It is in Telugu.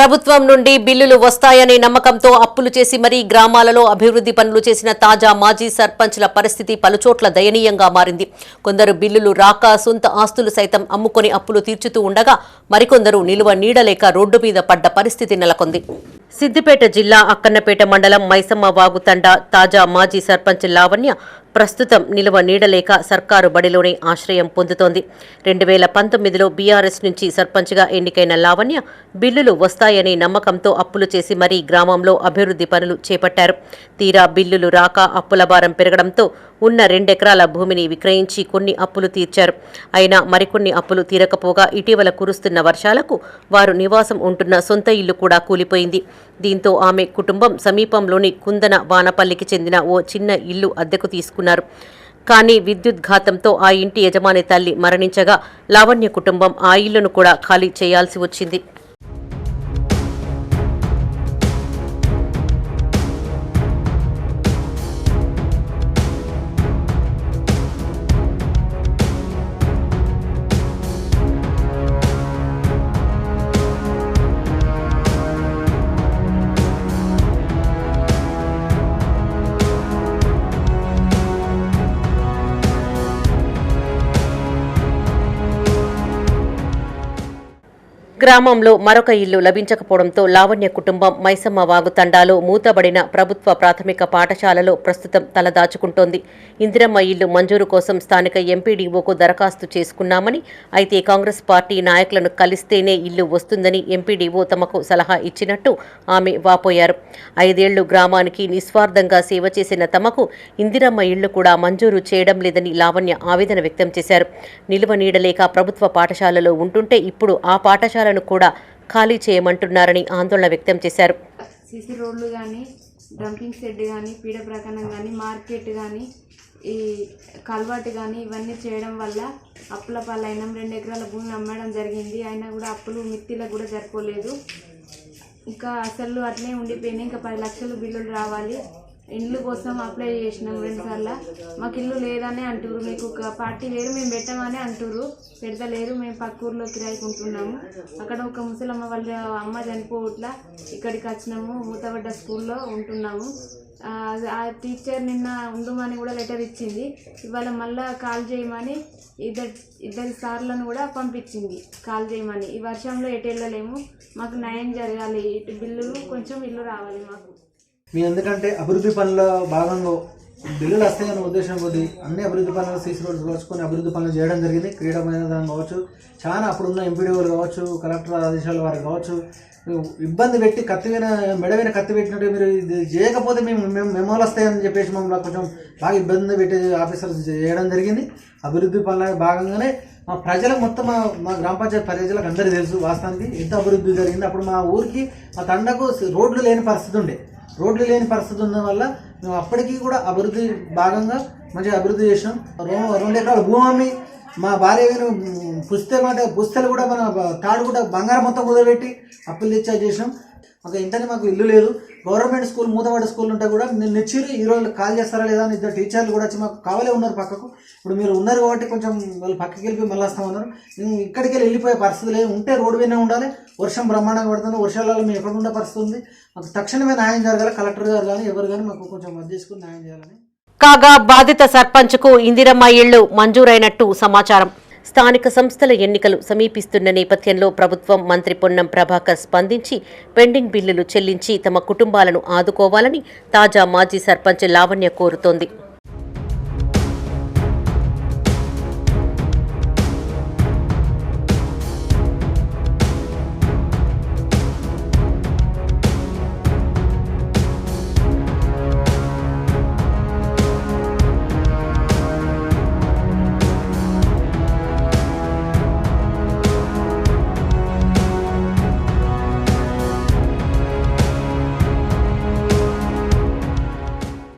ప్రభుత్వం నుండి బిల్లులు వస్తాయనే నమ్మకంతో అప్పులు చేసి మరీ గ్రామాలలో అభివృద్ధి పనులు చేసిన తాజా మాజీ సర్పంచ్ల పరిస్థితి పలుచోట్ల దయనీయంగా మారింది. కొందరు బిల్లులు రాక సొంత ఆస్తులు సైతం అమ్ముకొని అప్పులు తీర్చుతూ ఉండగా మరికొందరు నిలువ నీడలేక రోడ్డు మీద పడ్డ పరిస్థితి నెలకొంది. సిద్దిపేట జిల్లా అక్కన్నపేట మండలం మైసమ్మ వాగుతండ తాజా మాజీ సర్పంచ్ లావణ్య ప్రస్తుతం నిలువ నీడలేక సర్కారు బడిలోనే ఆశ్రయం పొందుతోంది. 2019లో బీఆర్ఎస్ నుంచి సర్పంచ్గా ఎన్నికైన లావణ్య బిల్లులు వస్తాయనే నమ్మకంతో అప్పులు చేసి మరీ గ్రామంలో అభివృద్ధి పనులు చేపట్టారు. తీరా బిల్లులు రాక అప్పుల భారం పెరగడంతో ఉన్న 2 ఎకరాల భూమిని విక్రయించి కొన్ని అప్పులు తీర్చారు. అయినా మరికొన్ని అప్పులు తీరకపోగా ఇటీవల కురుస్తున్న వర్షాలకు వారు నివాసం ఉంటున్న సొంత ఇల్లు కూడా కూలిపోయింది. దీంతో ఆమె కుటుంబం సమీపంలోని కుందన వానపల్లికి చెందిన ఓ చిన్న ఇల్లు అద్దెకు తీసుకున్నారు. కానీ విద్యుద్ఘాతంతో ఆ ఇంటి యజమాని తల్లి మరణించగా లావణ్య కుటుంబం ఆ ఇల్లును కూడా ఖాళీ చేయాల్సి వచ్చింది. గ్రామంలో మరొక ఇల్లు లభించకపోవడంతో లావణ్య కుటుంబం మైసమ్మ వాగుతండాలో మూతబడిన ప్రభుత్వ ప్రాథమిక పాఠశాలలో ప్రస్తుతం తలదాచుకుంటోంది. ఇందిరమ్మ ఇల్లు మంజూరు కోసం స్థానిక ఎంపీడీఓకు దరఖాస్తు చేసుకున్నామని, అయితే కాంగ్రెస్ పార్టీ నాయకులను కలిస్తేనే ఇల్లు వస్తుందని ఎంపీడీఓ తమకు సలహా ఇచ్చినట్టు ఆమె వాపోయారు. 5 ఏళ్లు గ్రామానికి నిస్వార్థంగా సేవ చేసిన తమకు ఇందిరమ్మ ఇల్లు కూడా మంజూరు చేయడం లేదని లావణ్య ఆవేదన వ్యక్తం చేశారు. నిలువ నీడలేక ప్రభుత్వ పాఠశాలలో ఉంటుంటే ఇప్పుడు ఆ పాఠశాల కూడా ఖాళీ చేయమంటున్నారని ఆందోళన వ్యక్తం చేశారు. సిసి రోడ్లు కానీ, డంపింగ్ షెడ్ కానీ, పీడ ప్రకరణం కానీ, మార్కెట్ కానీ, ఈ కల్వర్ట్ కానీ ఇవన్నీ చేయడం వల్ల అప్పుల పాలైనం. 2 ఎకరాల భూమి అమ్మడం జరిగింది. అయినా కూడా అప్పులు మిత్తిలకు కూడా సరిపోలేదు. ఇంకా అసలు అట్లే ఉండిపోయినాయి. ఇంకా 10 లక్షలు బిల్లులు రావాలి. ఇల్లు కోసం అప్లై చేసినాం 2 సార్లు. మాకు ఇల్లు లేదని అంటారు, మీకు ఒక పార్టీ వేరు మేము పెట్టామని అంటారు. పెడతలేరు. మేము పక్క ఊర్లో కిరాయికి ఉంటున్నాము. అక్కడ ఒక ముసలమ్మ వాళ్ళ అమ్మ చనిపోవట్లా ఇక్కడికి వచ్చినాము. మూతబడ్డ స్కూల్లో ఉంటున్నాము. ఆ టీచర్ నిన్న ఉండమని కూడా లెటర్ ఇచ్చింది. ఇవాళ మళ్ళీ కాల్ చేయమని ఇద్దరు సార్లను కూడా పంపించింది కాల్ చేయమని. ఈ వర్షంలో ఎటు వెళ్ళలేము. మాకు న్యాయం జరగాలి. ఇటు బిల్లులు కొంచెం ఇల్లు రావాలి మాకు. మీ ఎందుకంటే అభివృద్ధి పనుల భాగంగా బిల్లులు వస్తాయనే ఉద్దేశం కొద్ది అన్ని అభివృద్ధి పనులు సీసీ రోడ్స్ కాల్చుకొని అభివృద్ధి పనులు చేయడం జరిగింది. క్రీడా మైదానం కావచ్చు, చాలా అప్పుడున్న ఎంపీడీఓలు కావచ్చు, కలెక్టర్ ఆదేశాల వారు కావచ్చు, ఇబ్బంది పెట్టి మెడవైన కత్తి పెట్టినట్టు మీరు ఇది చేయకపోతే మేము మెమోలు వస్తాయని చెప్పేసి మమ్మల్ని కొంచెం బాగా ఇబ్బంది పెట్టి ఆఫీసర్స్ చేయడం జరిగింది. అభివృద్ధి పనుల భాగంగానే మా ప్రజలకు మొత్తం మా గ్రామ పంచాయతీ ప్రజలకు అందరికీ తెలుసు వాస్తవానికి ఎంత అభివృద్ధి జరిగింది. అప్పుడు మా ఊరికి మా తండకు రోడ్లు లేని పరిస్థితి ఉండే. రోడ్లు లేని పరిస్థితి ఉండడం వల్ల మేము అప్పటికీ కూడా అభివృద్ధి భాగంగా మంచిగా అభివృద్ధి చేసినాం. 2 ఎకరాల భూమి మా భార్య పుస్తలు కూడా మన తాడు కూడా బంగారం మొత్తం కుదరబెట్టి అప్పులు తెచ్చా చేసినాం. మాకు ఇంటనే మాకు ఇల్లు లేదు. గవర్నమెంట్ స్కూల్ మూతవాడ స్కూల్ ఉంటే కూడా నేను నెచ్చిరు ఈ రోజు కాల్ చేస్తారా లేదా అని 2 టీచర్లు కూడా వచ్చి మాకు కావాలే ఉన్నారు పక్కకు. ఇప్పుడు మీరు ఉన్నారు కాబట్టి కొంచెం వాళ్ళు పక్కకి వెళ్ళిపోయి మళ్ళీ వస్తామన్నారు. మేము ఇక్కడికి వెళ్ళిపోయే పరిస్థితి లేదు. ఉంటే రోడ్డు మీదనే ఉండాలి. వర్షం బ్రహ్మాండంగా పడుతుంది. వర్షాలలో మేము ఎక్కడ ఉండే పరిస్థితి ఉంది. మాకు తక్షణమే న్యాయం జరగాలి. కలెక్టర్ గారు కానీ ఎవరు కానీ మాకు కొంచెం అది చేసుకుని న్యాయం చేయాలని. కాగా బాధిత సర్పంచ్కు ఇందిరమ్మ ఇళ్లు మంజూరైనట్టు సమాచారం. స్థానిక సంస్థల ఎన్నికలు సమీపిస్తున్న నేపథ్యంలో ప్రభుత్వం మంత్రి పొన్నం ప్రభాకర్ స్పందించి పెండింగ్ బిల్లులు చెల్లించి తమ కుటుంబాలను ఆదుకోవాలని తాజా మాజీ సర్పంచ్ లావణ్య కోరుతోంది.